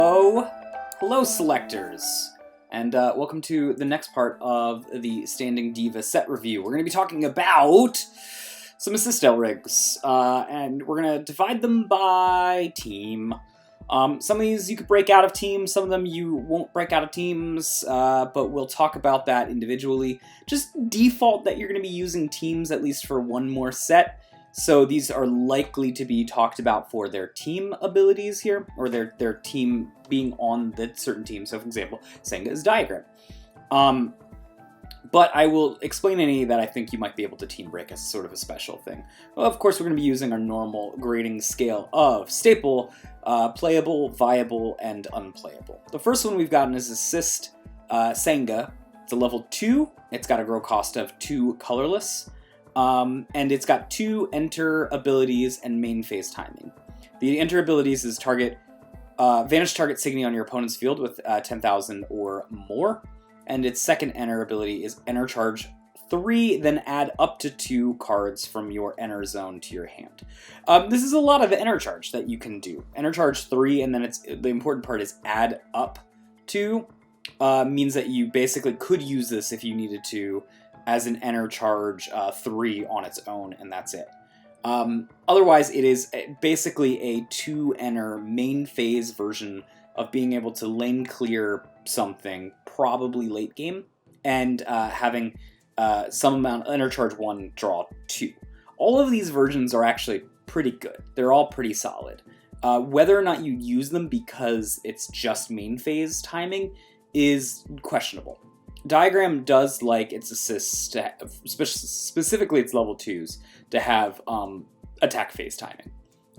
Hello selectors, and welcome to the next part of the Standing Diva set review. We're going to be talking about some assist LRigs, and we're going to divide them by team. Some of these you could break out of teams, some of them you won't break out of teams, but we'll talk about that individually. Just default that you're going to be using teams at least for one more set. So these are likely to be talked about for their team abilities here, or their team being on the certain team. So for example, Senga's diagram. But I will explain any that I think you might be able to team break as sort of a special thing. Well, of course, we're going to be using our normal grading scale of staple, playable, viable, and unplayable. The first one we've gotten is Assist Senga. It's a level 2. It's got a grow cost of 2 colorless. And it's got 2 enter abilities and main phase timing. The enter abilities is vanish target Signy on your opponent's field with 10,000 or more. And its second enter ability is enter charge 3, then add up to 2 cards from your enter zone to your hand. This is a lot of enter charge that you can do. Enter charge 3, and then the important part is add up to, means that you basically could use this if you needed to as an enter charge 3 on its own, and that's it. Otherwise, it is basically a 2-enter main phase version of being able to lane clear something, probably late game, and having some amount enter charge 1, draw 2. All of these versions are actually pretty good. They're all pretty solid. Whether or not you use them because it's just main phase timing is questionable. Diagram does like its assists, to specifically its level 2s, to have attack phase timing.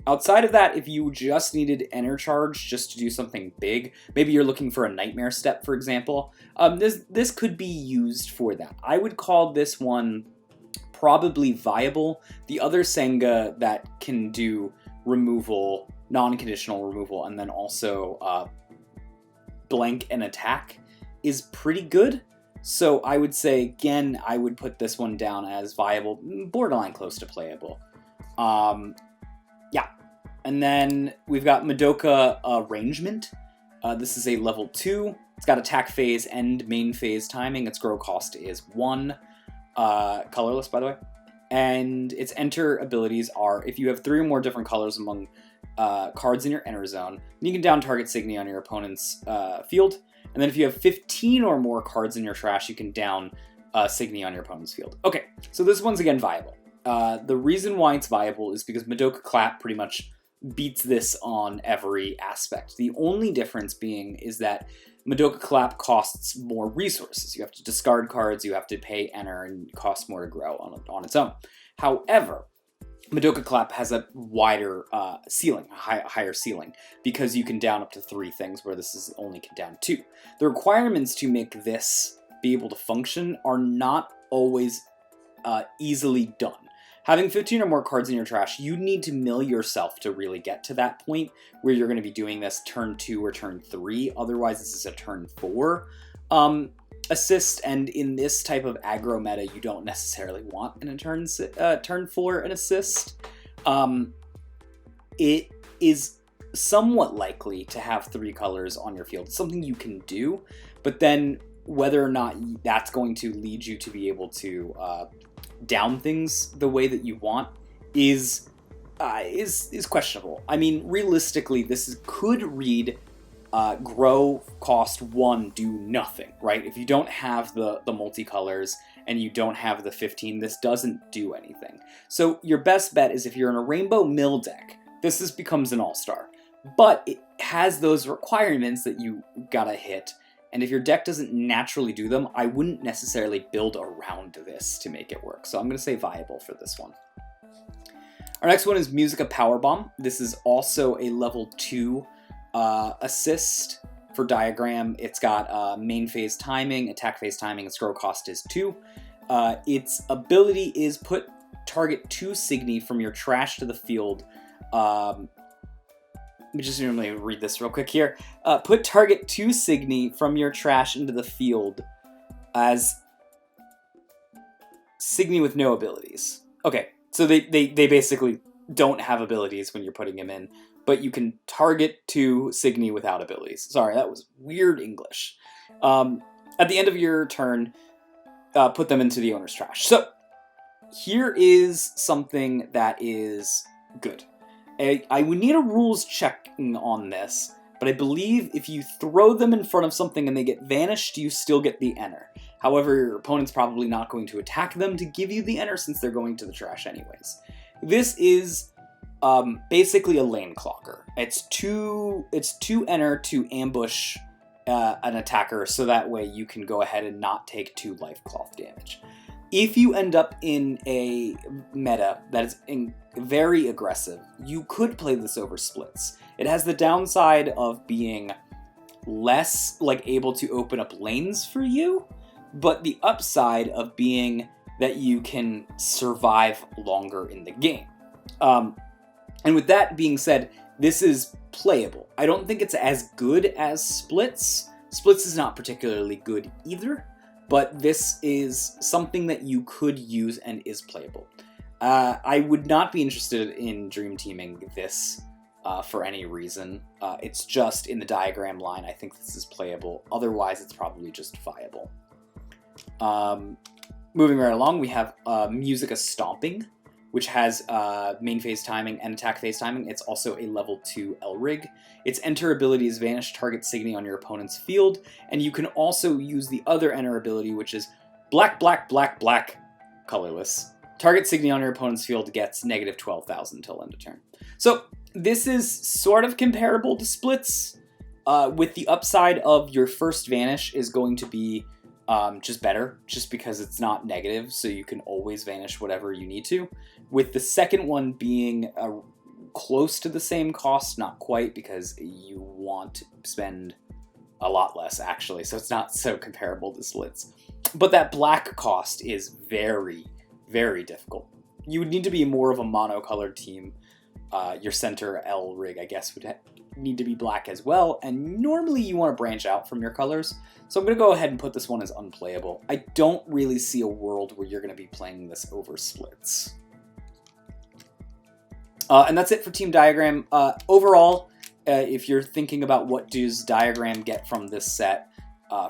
Outside of that, if you just needed enter charge just to do something big, maybe you're looking for a nightmare step, for example, this could be used for that. I would call this one probably viable. The other Senga that can do removal, non-conditional removal, and then also blank and attack is pretty good. So I would say, again, I would put this one down as viable, borderline close to playable. Yeah. And then we've got Madoka Arrangement. This is a level 2. It's got attack phase and main phase timing. Its grow cost is 1. Colorless, by the way. And its enter abilities are, if you have 3 or more different colors among cards in your enter zone, you can down target Signy on your opponent's field. And then if you have 15 or more cards in your trash, you can down Signy on your opponent's field. Okay, so this one's again viable. The reason why it's viable is because Madoka Clap pretty much beats this on every aspect. The only difference being is that Madoka Clap costs more resources. You have to discard cards, you have to pay enter, and it costs more to grow on its own. However, Madoka Clap has a wider ceiling, a higher ceiling, because you can down up to 3 things, where this is only can down 2. The requirements to make this be able to function are not always easily done. Having 15 or more cards in your trash, you need to mill yourself to really get to that point where you're going to be doing this turn 2 or turn 3. Otherwise, this is a turn 4 assist, and in this type of aggro meta, you don't necessarily want an turn 4 an assist. It is somewhat likely to have 3 colors on your field. It's something you can do, but then whether or not that's going to lead you to be able to down things the way that you want is questionable. I mean, realistically, this could read grow cost 1, do nothing, right? If you don't have the multicolors and you don't have the 15, this doesn't do anything. So your best bet is if you're in a rainbow mill deck, this becomes an all-star. But it has those requirements that you gotta hit, and if your deck doesn't naturally do them, I wouldn't necessarily build around this to make it work. So I'm gonna say viable for this one. Our next one is Musica Powerbomb. This is also a level 2 assist for diagram. It's got main phase timing, attack phase timing, its grow cost is 2. Its ability is put target 2 Signy from your trash to the field. Let me just normally read this real quick here. Put target 2 Signy from your trash into the field as Signy with no abilities. Okay, so they basically don't have abilities when you're putting him in, but you can target 2 Signy without abilities. Sorry, that was weird English. At the end of your turn, put them into the owner's trash. So, here is something that is good. I would need a rules checking on this, but I believe if you throw them in front of something and they get vanished, you still get the enter. However, your opponent's probably not going to attack them to give you the enter since they're going to the trash anyways. This is basically a lane clocker. It's two enter to ambush an attacker, so that way you can go ahead and not take 2 life cloth damage. If you end up in a meta that is very aggressive, you could play this over splits. It has the downside of being less able to open up lanes for you, but the upside of being that you can survive longer in the game. And with that being said, this is playable. I don't think it's as good as Splits. Splits is not particularly good either, but this is something that you could use and is playable. I would not be interested in dream teaming this for any reason. It's just in the diagram line, I think this is playable. Otherwise, it's probably just viable. Moving right along, we have Musica Stomping, which has main phase timing and attack phase timing. It's also a level 2 LRig. Its enter ability is Vanish Target Signy on your opponent's field, and you can also use the other enter ability, which is black, black, black, black, colorless. Target Signy on your opponent's field gets negative 12,000 until end of turn. So this is sort of comparable to Splits, with the upside of your first Vanish is going to be just better, just because it's not negative, so you can always vanish whatever you need to. With the second one being close to the same cost, not quite, because you want to spend a lot less, actually, so it's not so comparable to Splits. But that black cost is very, very difficult. You would need to be more of a monocolored team. Your center LRig, I guess, would need to be black as well, and normally you want to branch out from your colors, so I'm going to go ahead and put this one as unplayable. I don't really see a world where you're going to be playing this over Splits. And that's it for Team Diagram. Overall, if you're thinking about what does Diagram get from this set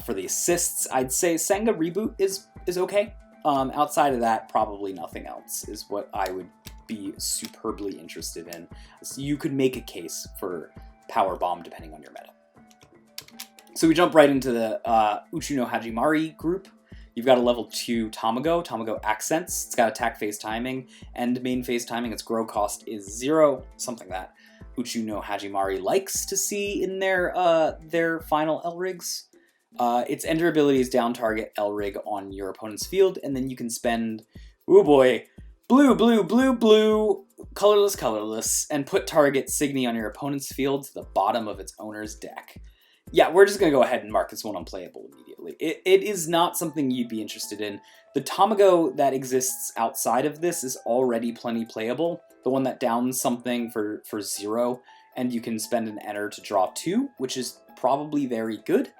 for the assists, I'd say Senga Reboot is okay. Outside of that, probably nothing else is what I would be superbly interested in. So you could make a case for Power Bomb depending on your meta. So we jump right into the Uchunohajimari group. You've got a level 2 Tamago. Tamago Accents. It's got attack phase timing and main phase timing. Its grow cost is 0, something that Uchunohajimari likes to see in their final LRigs. Its enter ability is down target LRig on your opponent's field, and then you can spend, oh boy, blue, blue, blue, blue, colorless, colorless, and put target Signy on your opponent's field to the bottom of its owner's deck. Yeah, we're just going to go ahead and mark this one unplayable immediately. It is not something you'd be interested in. The Tamago that exists outside of this is already plenty playable. The one that downs something for 0, and you can spend an enter to draw 2, which is probably very good.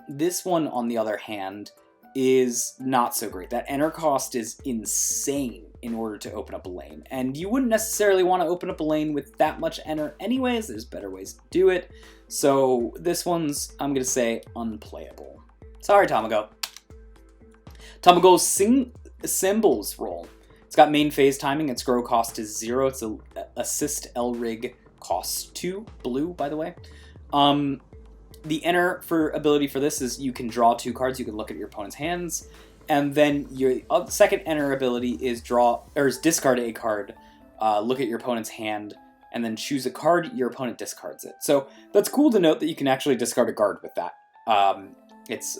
This one, on the other hand, is not so great. That enter cost is insane in order to open up a lane, and you wouldn't necessarily want to open up a lane with that much enter anyways. There's better ways to do it. So this one's, I'm going to say, unplayable. Sorry, Tamago. Tamago's Symbols roll. It's got main phase timing. Its grow cost is 0. It's a assist LRig cost 2. Blue, by the way. The enter for ability for this is you can draw 2 cards. You can look at your opponent's hands. And then your second enter ability is discard a card, look at your opponent's hand, and then choose a card. Your opponent discards it. So that's cool to note that you can actually discard a card with that. It's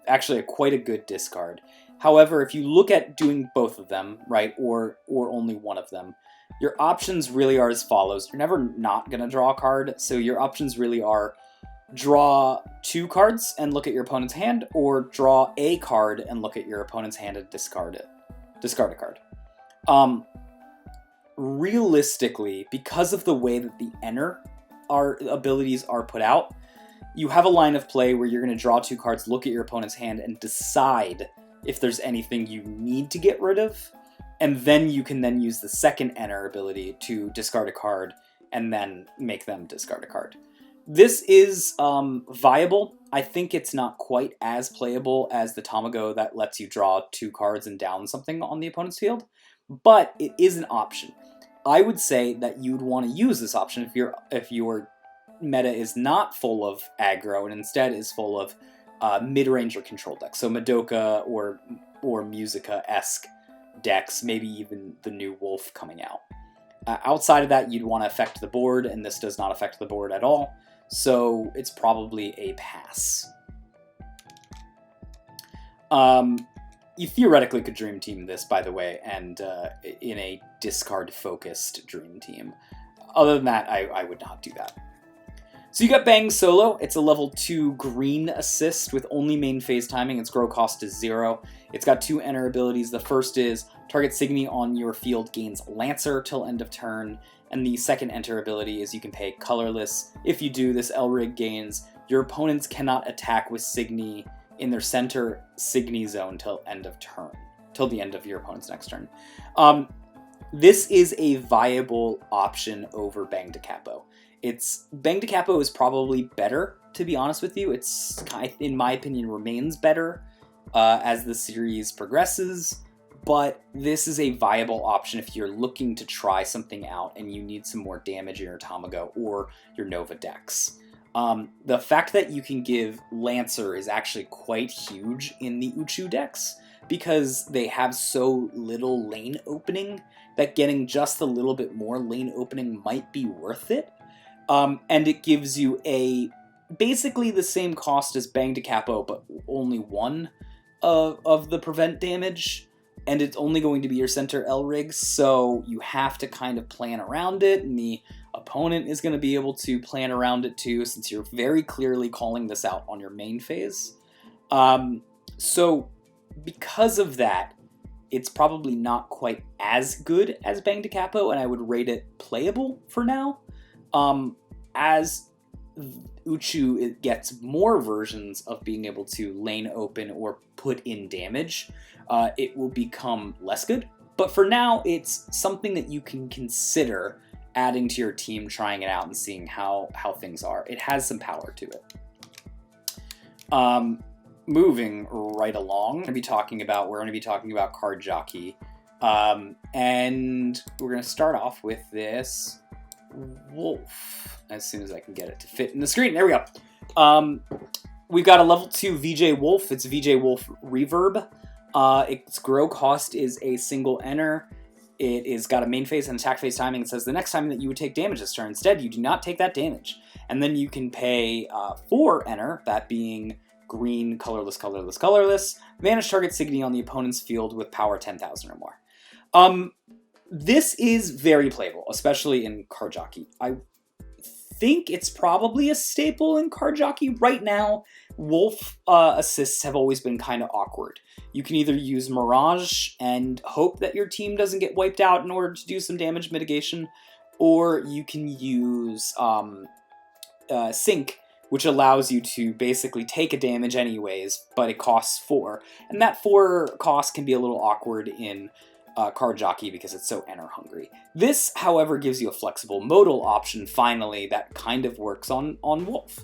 actually quite a good discard. However, if you look at doing both of them, right, or only one of them, your options really are as follows. You're never not going to draw a card, so your options really are draw 2 cards and look at your opponent's hand, or draw a card and look at your opponent's hand and discard it. Discard a card. Realistically, because of the way that the enter abilities are put out, you have a line of play where you're going to draw 2 cards, look at your opponent's hand, and decide if there's anything you need to get rid of. and then you can then use the second enter ability to discard a card and then make them discard a card. This is viable. I think it's not quite as playable as the Tamago that lets you draw 2 cards and down something on the opponent's field, but it is an option. I would say that you'd want to use this option if your meta is not full of aggro and instead is full of mid-range or control decks. So Madoka or Musica-esque decks, maybe even the new Wolf coming out. Outside of that, you'd want to affect the board, and this does not affect the board at all. So it's probably a pass. You theoretically could Dream Team this, by the way, and in a discard-focused Dream Team. Other than that, I would not do that. So you got Bang Solo. It's a level 2 green assist with only main phase timing. Its grow cost is 0. It's got 2 enter abilities. The first is target Signy on your field gains Lancer till end of turn. And the second enter ability is you can pay colorless. If you do, this LRig gains your opponents cannot attack with Signy in their center Signy zone till end of turn, till the end of your opponent's next turn. This is a viable option over Bang Da Capo. Bang Da Capo is probably better, to be honest with you. It's, in my opinion, remains better as the series progresses. But this is a viable option if you're looking to try something out and you need some more damage in your Tamago or your Nova decks. The fact that you can give Lancer is actually quite huge in the Uchu decks because they have so little lane opening that getting just a little bit more lane opening might be worth it. And it gives you basically the same cost as Bang Da Capo, but only one of the prevent damage. And it's only going to be your center LRigs, so you have to kind of plan around it, and the opponent is going to be able to plan around it too, since you're very clearly calling this out on your main phase. So because of that, it's probably not quite as good as Bang Da Capo, and I would rate it playable for now. As Uchu, it gets more versions of being able to lane open or put in damage, it will become less good. But for now, it's something that you can consider adding to your team, trying it out and seeing how things are. It has some power to it. Moving right along, we're going to be talking about Card Jockey. And we're going to start off with this Wolf, as soon as I can get it to fit in the screen. There we go. We've got a level 2 VJ Wolf. It's VJ Wolf Reverb. Its grow cost is a single enter. It is got a main phase and attack phase timing. It says the next time that you would take damage this turn, instead you do not take that damage. And then you can pay 4 enter, that being green, colorless, colorless, colorless. Vanish target Signy on the opponent's field with power 10,000 or more. This is very playable, especially in Card Jockey. I think it's probably a staple in Card Jockey. Right now, Wolf assists have always been kind of awkward. You can either use Mirage and hope that your team doesn't get wiped out in order to do some damage mitigation, or you can use Sync, which allows you to basically take a damage anyways, but it costs 4. And that 4 cost can be a little awkward in Card Jockey because it's so enter hungry. This, however, gives you a flexible modal option, finally, that kind of works on Wolf.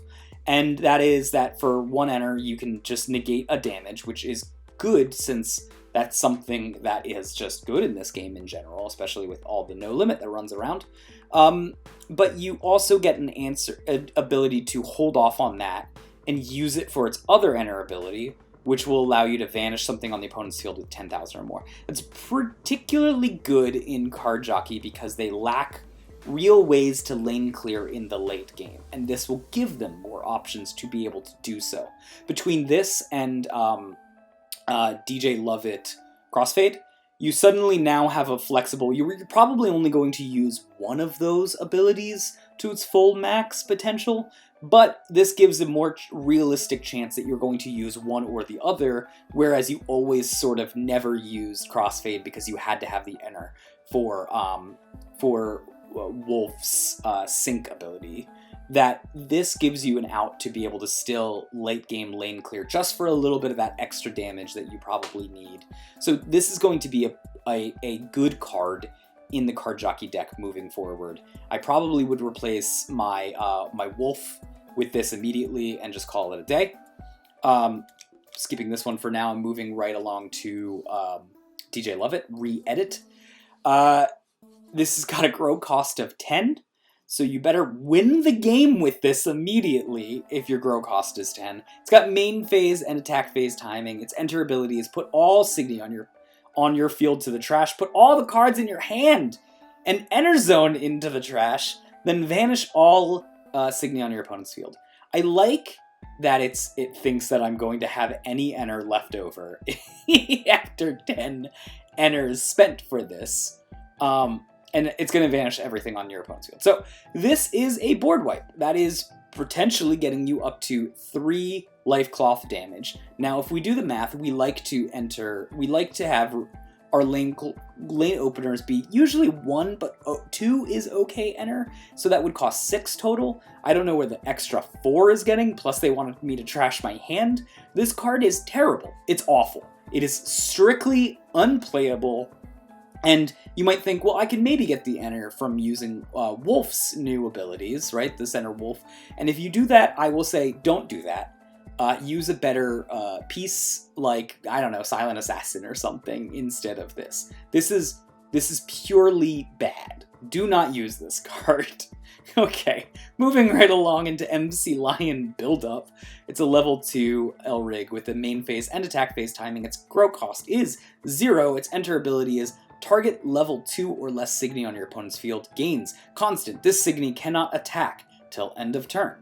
And that is that for 1 enter, you can just negate a damage, which is good since that's something that is just good in this game in general, especially with all the no limit that runs around. But you also get an ability to hold off on that and use it for its other enter ability, which will allow you to vanish something on the opponent's field with 10,000 or more. It's particularly good in Card Jockey because they lack real ways to lane clear in the late game, and this will give them more options to be able to do so. Between this and DJ Lovet Crossfade, you suddenly now have a flexible... You're probably only going to use one of those abilities to its full max potential, but this gives a more realistic chance that you're going to use one or the other, whereas you always sort of never used Crossfade because you had to have the enter for Wolf's sync ability. That this gives you an out to be able to still late game lane clear just for a little bit of that extra damage that you probably need. So this is going to be a good card in the card jockey deck moving forward. I probably would replace my my wolf with this immediately and just call it a day. Skipping this one for now and moving right along to DJ Lovet, re-edit. This has got a grow cost of 10, so you better win the game with this immediately if your grow cost is 10. It's got main phase and attack phase timing. Its enter ability is put all Signy on your field to the trash, put all the cards in your hand and enter zone into the trash, then vanish all Signy on your opponent's field. I like that it thinks that I'm going to have any enter left over after 10 enters spent for this. And it's going to vanish everything on your opponent's field. So this is a board wipe. That is potentially getting you up to 3 life cloth damage. Now, if we do the math, we like to have our lane openers be usually 1, but 2 is okay enter. So that would cost 6 total. I don't know where the extra 4 is getting, plus they wanted me to trash my hand. This card is terrible. It's awful. It is strictly unplayable. And you might think, well, I can maybe get the enter from using Wolf's new abilities, right? The center Wolf. And if you do that, I will say, don't do that. Use a better piece like, I don't know, Silent Assassin or something instead of this. This is purely bad. Do not use this card. Okay, moving right along into MC Lion Buildup. It's a level 2 LRig with a main phase and attack phase timing. Its grow cost is 0. Its enter ability is target level 2 or less Signy on your opponent's field gains constant. This Signy cannot attack till end of turn.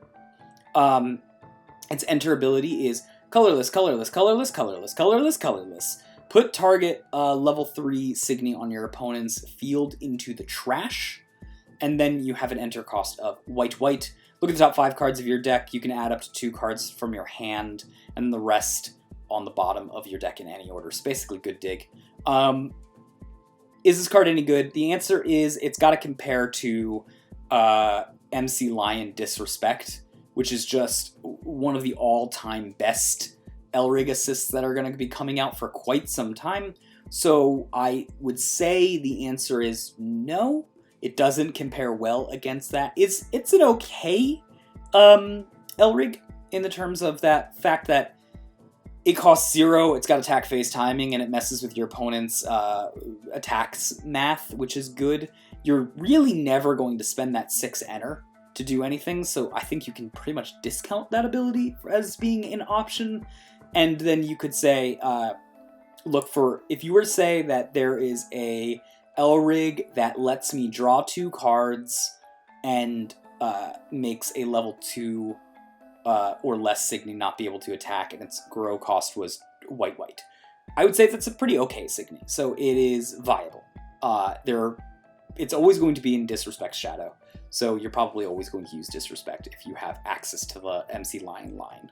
Its enter ability is colorless, colorless, colorless, colorless, colorless, colorless. Put target level 3 Signy on your opponent's field into the trash, and then you have an enter cost of white, white. Look at the top 5 cards of your deck. You can add up to 2 cards from your hand, and the rest on the bottom of your deck in any order. It's basically good dig. Is this card any good? The answer is it's got to compare to MC Lion Disrespect, which is just one of the all-time best LRig assists that are going to be coming out for quite some time. So I would say the answer is no. It doesn't compare well against that. It's an okay LRig in the terms of that fact that it costs 0, it's got attack phase timing, and it messes with your opponent's attacks math, which is good. You're really never going to spend that 6 enter to do anything, so I think you can pretty much discount that ability as being an option. And then you could say, look for, if you were to say that there is a LRig that lets me draw 2 cards and makes a level 2 or less Signy not be able to attack, and its grow cost was white, white. I would say that's a pretty okay Signy, so it is viable. It's always going to be in Disrespect Shadow, so you're probably always going to use Disrespect if you have access to the MC Lion line.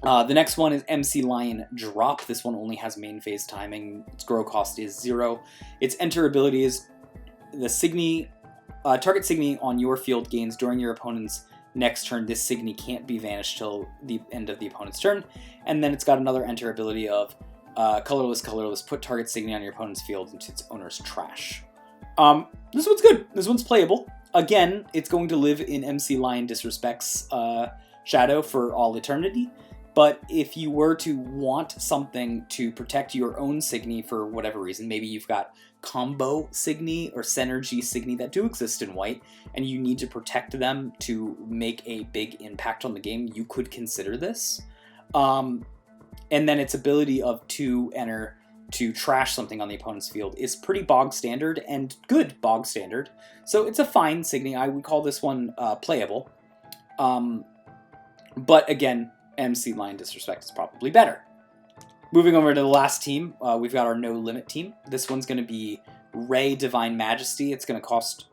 The next one is MC Lion Drop. This one only has main phase timing. Its grow cost is 0. Its enter ability is the Signy, target Signy on your field gains during your opponent's next turn. This Signy can't be vanished till the end of the opponent's turn. And then it's got another enter ability of colorless, colorless, put target Signy on your opponent's field into its owner's trash. This one's good. This one's playable. Again, it's going to live in MC Lion Disrespect's shadow for all eternity. But if you were to want something to protect your own Signy for whatever reason, maybe you've got combo Signy or Synergy Signy that do exist in white, and you need to protect them to make a big impact on the game, you could consider this. And then its ability of 2 enter to trash something on the opponent's field is pretty bog standard and good bog standard. So it's a fine Signy. I would call this one playable. But again, MC Lion Disrespect is probably better. Moving over to the last team, we've got our No Limit team. This one's going to be Rey Divine Majesty. It's going to cost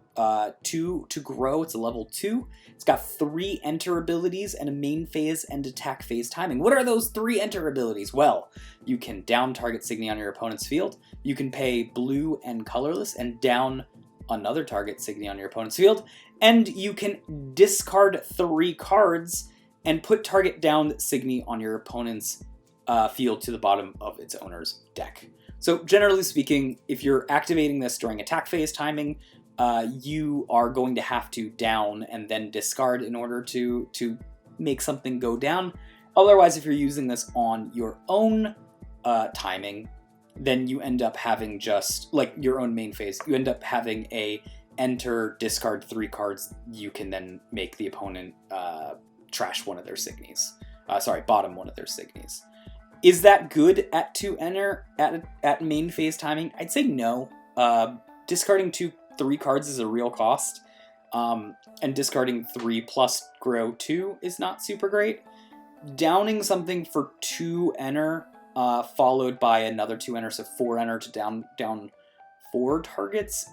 2 to grow. It's a level 2. It's got 3 enter abilities and a main phase and attack phase timing. What are those 3 enter abilities? Well, you can down target Signy on your opponent's field. You can pay blue and colorless and down another target Signy on your opponent's field. And you can discard 3 cards and put target down Signy on your opponent's field to the bottom of its owner's deck. So generally speaking, if you're activating this during attack phase timing, you are going to have to down and then discard in order to make something go down. Otherwise, if you're using this on your own timing, then you end up having just, like your own main phase, you end up having a enter, discard 3 cards. You can then make the opponent trash one of their signies. Bottom one of their signies. Is that good at 2 enter at main phase timing? I'd say no. Discarding 3 cards is a real cost, and discarding 3 plus grow 2 is not super great. Downing something for 2 enter, followed by another 2 enter, so 4 enter to down 4 targets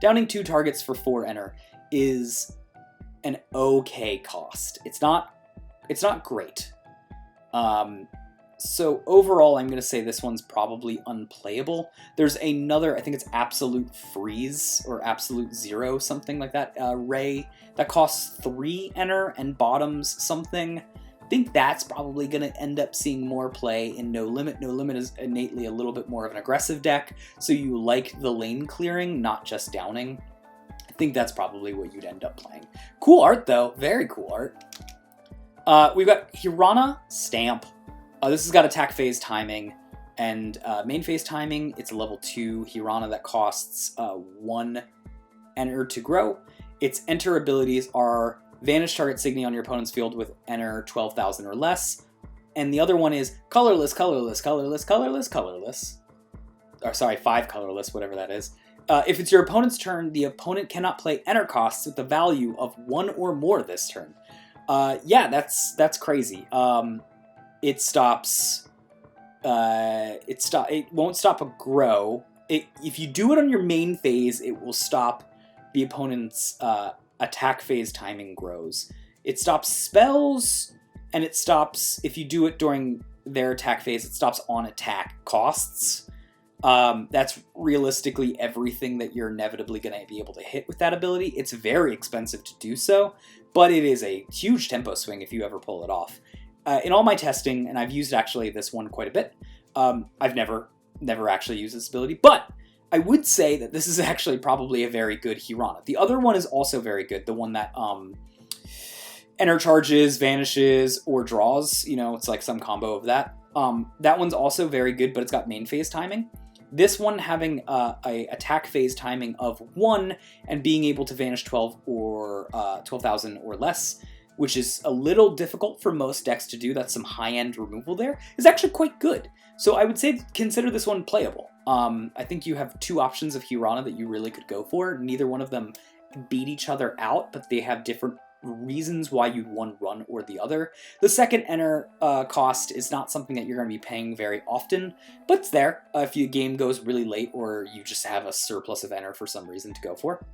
downing 2 targets for 4 enter is an okay cost. It's not great. So overall, I'm going to say this one's probably unplayable. There's another, I think it's Absolute Freeze or Absolute Zero, something like that, Rey, that costs 3 enter and bottoms something. I think that's probably going to end up seeing more play in No Limit. No Limit is innately a little bit more of an aggressive deck, so you like the lane clearing, not just downing. I think that's probably what you'd end up playing. Cool art, though. Very cool art. We've got Hirana Stamp. This has got attack phase timing and main phase timing. It's a level 2 Hirana that costs 1 enter to grow. Its enter abilities are vanish target signy on your opponent's field with enter 12,000 or less. And the other one is colorless, colorless, colorless, colorless, colorless. Or sorry, 5 colorless, whatever that is. If it's your opponent's turn, the opponent cannot play enter costs with the value of 1 or more this turn. Yeah, that's crazy. It stops. It won't stop a grow. If you do it on your main phase, it will stop the opponent's attack phase timing grows. It stops spells, and it stops if you do it during their attack phase. It stops on attack costs. That's realistically everything that you're inevitably going to be able to hit with that ability. It's very expensive to do so, but it is a huge tempo swing if you ever pull it off. In all my testing, and I've used actually this one quite a bit, I've never actually used this ability, but I would say that this is actually probably a very good Hirana. The other one is also very good, the one that enter charges, vanishes, or draws. You know, it's like some combo of that. That one's also very good, but it's got main phase timing. This one having a attack phase timing of 1 and being able to vanish 12,000 or less, which is a little difficult for most decks to do. That's some high-end removal there, is actually quite good. So I would say consider this one playable. I think you have 2 options of Hirana that you really could go for. Neither one of them beat each other out, but they have different reasons why you'd one run or the other. The second enter cost is not something that you're going to be paying very often, but it's there if your game goes really late or you just have a surplus of enter for some reason to go for.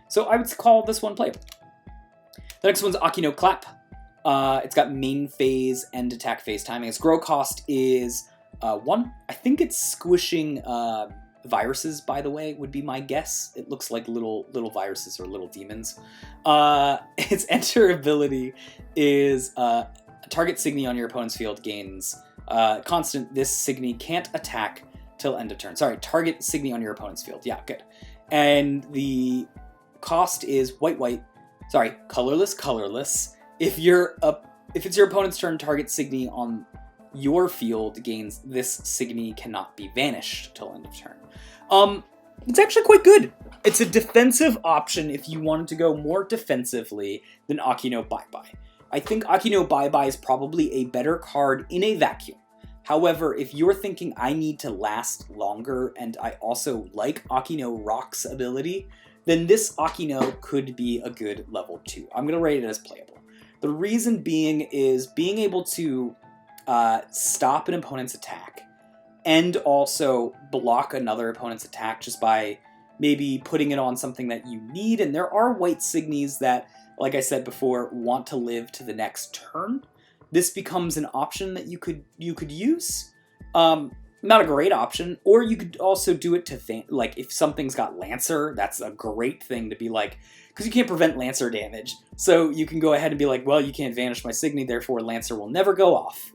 So I would call this one playable. The next one's Akino Clap. It's got main phase and attack phase timing. Its grow cost is 1. I think it's squishing viruses, by the way, would be my guess. It looks like little viruses or little demons. Its enter ability is target signy on your opponent's field gains constant. This signy can't attack till end of turn. Sorry, target signy on your opponent's field. Yeah, good. And the cost is white. Sorry, colorless, colorless. If it's your opponent's turn, target signy on your field gains. This signy cannot be vanished till end of turn. It's actually quite good. It's a defensive option if you wanted to go more defensively than Akino Bye Bye. I think Akino Bye Bye is probably a better card in a vacuum. However, if you're thinking I need to last longer and I also like Akino Rock's ability, then this Akino could be a good level 2. I'm going to rate it as playable. The reason being is being able to stop an opponent's attack and also block another opponent's attack just by maybe putting it on something that you need. And there are white signies that, like I said before, want to live to the next turn. This becomes an option that you could use. Not a great option, or you could also do it to, like, if something's got Lancer, that's a great thing to be like, because you can't prevent Lancer damage. So you can go ahead and be like, well, you can't vanish my Signy, therefore Lancer will never go off.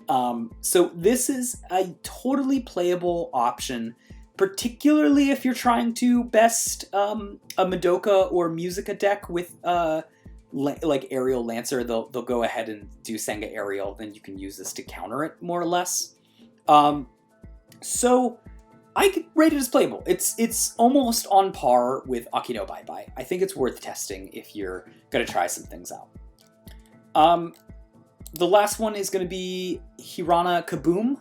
So this is a totally playable option, particularly if you're trying to best a Madoka or Musica deck with like Aerial Lancer. They'll go ahead and do Senga Aerial, then you can use this to counter it more or less. So I could rate it as playable. It's almost on par with Akino Bye Bye. I think it's worth testing if you're gonna try some things out. The last one is going to be Hirona Kaboom.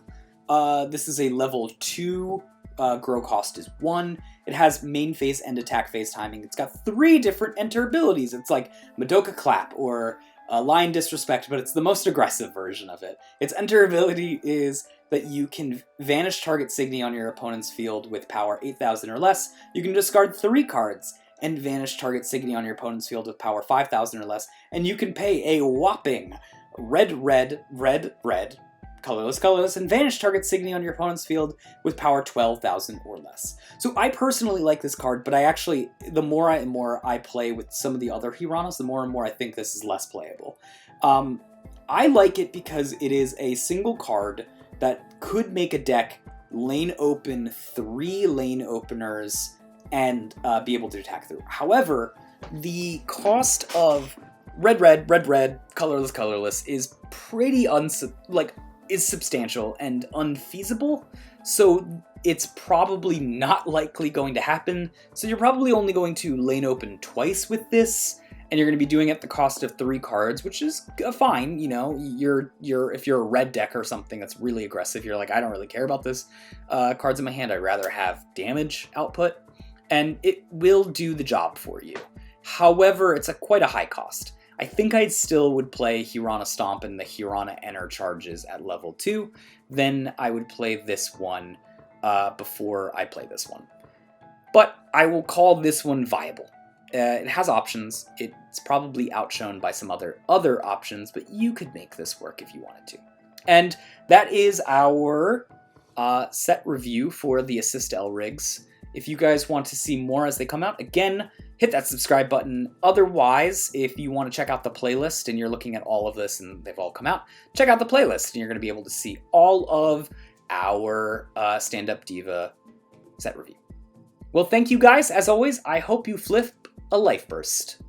This is a level 2, grow cost is 1. It has main phase and attack phase timing. It's got 3 different enter abilities. It's like Madoka Clap or Lion Disrespect, but it's the most aggressive version of it. Its enter ability is that you can vanish target Signy on your opponent's field with power 8,000 or less. You can discard 3 cards and vanish target Signy on your opponent's field with power 5,000 or less, and you can pay a whopping red, colorless, and vanish target Signy on your opponent's field with power 12,000 or less. So I personally like this card, but I actually, the more I play with some of the other Hiranas, the more and more I think this is less playable. I like it because it is a single card that could make a deck lane open 3 lane openers and be able to attack through. However, the cost of red, colorless is pretty is substantial and unfeasible, so it's probably not likely going to happen. So you're probably only going to lane open twice with this, and you're going to be doing it at the cost of 3 cards, which is fine. You know, if you're a red deck or something that's really aggressive, you're like, I don't really care about this cards in my hand. I'd rather have damage output, and it will do the job for you. However, it's quite a high cost. I think I still would play Hirana Stamp and the Hirana Enter charges at level 2. Then I would play this one before I play this one. But I will call this one viable. It has options. It's probably outshone by some other options, but you could make this work if you wanted to. And that is our set review for the Assist LRigs. If you guys want to see more as they come out, again, hit that subscribe button. Otherwise, if you want to check out the playlist and you're looking at all of this and they've all come out, check out the playlist and you're going to be able to see all of our Stand-Up Diva set review. Well, thank you guys. As always, I hope you flip a life burst.